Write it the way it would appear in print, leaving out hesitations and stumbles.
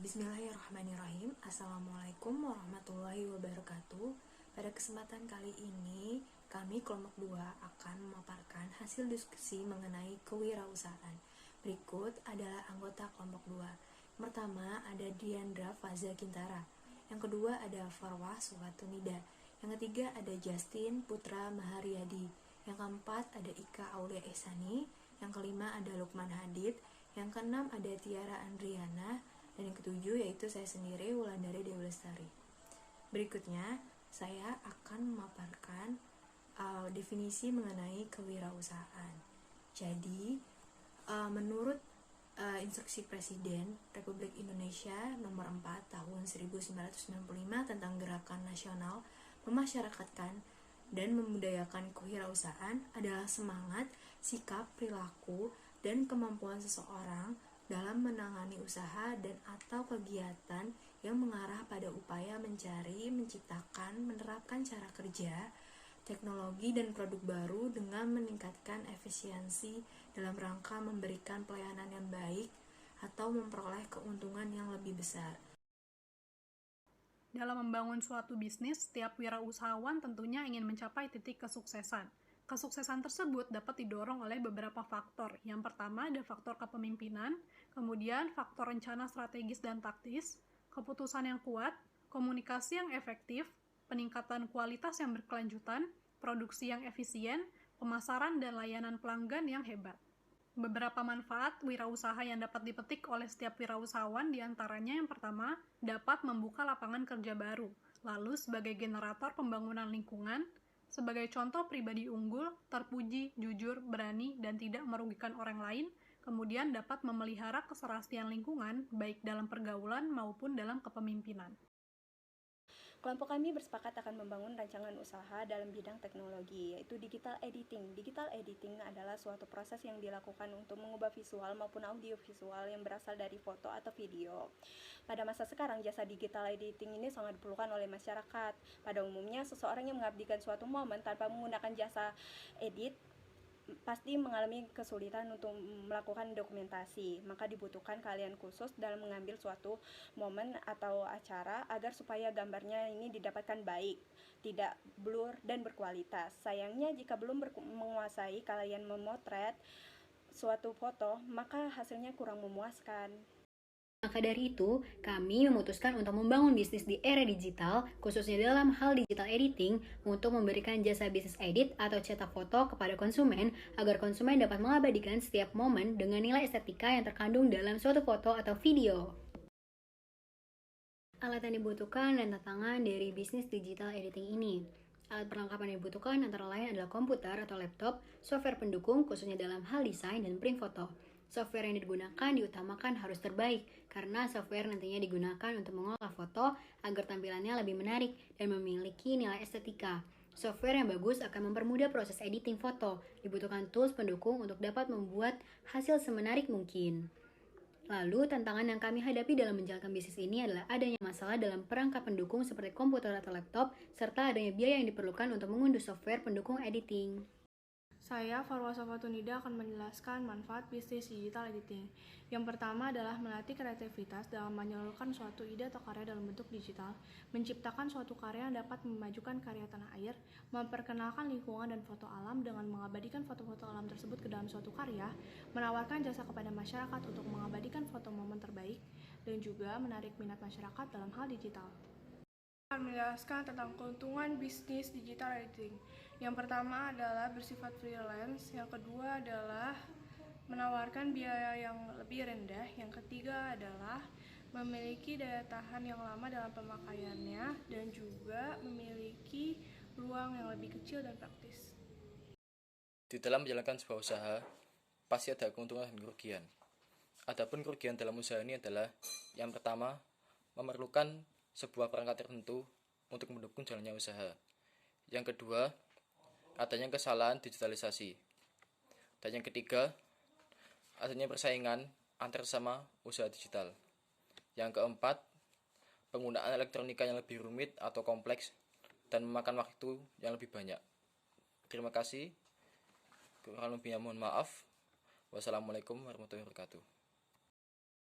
Bismillahirrahmanirrahim. Assalamualaikum warahmatullahi wabarakatuh. Pada kesempatan kali ini, kami kelompok 2 akan memaparkan hasil diskusi mengenai kewirausahaan. Berikut adalah anggota kelompok 2. Pertama ada Diandra Faza Gintara. Yang kedua ada Farwah Suwatunida. Yang ketiga ada Justin Putra Maharyadi. Yang keempat ada Ika Aulia Ehsani. Yang kelima ada Lukman Hadid. Yang keenam ada Tiara Andriana. Dan yang ketujuh yaitu saya sendiri, Wulandari Dewi Lestari. Berikutnya, saya akan memaparkan definisi mengenai kewirausahaan. Jadi, menurut Instruksi Presiden Republik Indonesia nomor 4 tahun 1995 tentang Gerakan Nasional Memasyarakatkan dan Membudayakan Kewirausahaan adalah semangat, sikap, perilaku, dan kemampuan seseorang dalam menangani usaha dan atau kegiatan yang mengarah pada upaya mencari, menciptakan, menerapkan cara kerja, teknologi dan produk baru dengan meningkatkan efisiensi dalam rangka memberikan pelayanan yang baik atau memperoleh keuntungan yang lebih besar. Dalam membangun suatu bisnis, setiap wirausahawan tentunya ingin mencapai titik kesuksesan. Kesuksesan tersebut dapat didorong oleh beberapa faktor. Yang pertama ada faktor kepemimpinan, kemudian faktor rencana strategis dan taktis, keputusan yang kuat, komunikasi yang efektif, peningkatan kualitas yang berkelanjutan, produksi yang efisien, pemasaran dan layanan pelanggan yang hebat. Beberapa manfaat wirausaha yang dapat dipetik oleh setiap wirausahawan diantaranya yang pertama, dapat membuka lapangan kerja baru. Lalu sebagai generator pembangunan lingkungan, sebagai contoh pribadi unggul, terpuji, jujur, berani, dan tidak merugikan orang lain, kemudian dapat memelihara keserasian lingkungan baik dalam pergaulan maupun dalam kepemimpinan. Kelompok kami bersepakat akan membangun rancangan usaha dalam bidang teknologi, yaitu digital editing. Digital editing adalah suatu proses yang dilakukan untuk mengubah visual maupun audio visual yang berasal dari foto atau video. Pada masa sekarang, jasa digital editing ini sangat diperlukan oleh masyarakat. Pada umumnya, seseorang yang mengabdikan suatu momen tanpa menggunakan jasa edit pasti mengalami kesulitan untuk melakukan dokumentasi, maka dibutuhkan keahlian khusus dalam mengambil suatu momen atau acara agar supaya gambarnya ini didapatkan baik, tidak blur dan berkualitas. Sayangnya jika belum menguasai keahlian memotret suatu foto, maka hasilnya kurang memuaskan. Maka dari itu, kami memutuskan untuk membangun bisnis di era digital, khususnya dalam hal digital editing, untuk memberikan jasa bisnis edit atau cetak foto kepada konsumen, agar konsumen dapat mengabadikan setiap momen dengan nilai estetika yang terkandung dalam suatu foto atau video. Alat yang dibutuhkan dan tantangan dari bisnis digital editing ini. Alat perlengkapan yang dibutuhkan antara lain adalah komputer atau laptop, software pendukung khususnya dalam hal desain dan print foto. Software yang digunakan diutamakan harus terbaik, karena software nantinya digunakan untuk mengolah foto agar tampilannya lebih menarik dan memiliki nilai estetika. Software yang bagus akan mempermudah proses editing foto. Dibutuhkan tools pendukung untuk dapat membuat hasil semenarik mungkin. Lalu, tantangan yang kami hadapi dalam menjalankan bisnis ini adalah adanya masalah dalam perangkat pendukung seperti komputer atau laptop, serta adanya biaya yang diperlukan untuk mengunduh software pendukung editing. Saya, Farwah Suwatunida, akan menjelaskan manfaat bisnis digital editing. Yang pertama adalah melatih kreativitas dalam menyalurkan suatu ide atau karya dalam bentuk digital, menciptakan suatu karya yang dapat memajukan karya tanah air, memperkenalkan lingkungan dan foto alam dengan mengabadikan foto-foto alam tersebut ke dalam suatu karya, menawarkan jasa kepada masyarakat untuk mengabadikan foto momen terbaik, dan juga menarik minat masyarakat dalam hal digital. Akan menjelaskan tentang keuntungan bisnis digital editing. Yang pertama adalah bersifat freelance, yang kedua adalah menawarkan biaya yang lebih rendah, yang ketiga adalah memiliki daya tahan yang lama dalam pemakaiannya, dan juga memiliki ruang yang lebih kecil dan praktis. Di dalam menjalankan sebuah usaha, pasti ada keuntungan dan kerugian. Adapun kerugian dalam usaha ini adalah yang pertama, memerlukan sebuah perangkat tertentu untuk mendukung jalannya usaha. Yang kedua, adanya kesalahan digitalisasi. Dan yang ketiga, adanya persaingan antar sesama usaha digital. Yang keempat, penggunaan elektronika yang lebih rumit atau kompleks dan memakan waktu yang lebih banyak. Terima kasih. Kurang lebihnya mohon maaf. Wassalamualaikum warahmatullahi wabarakatuh.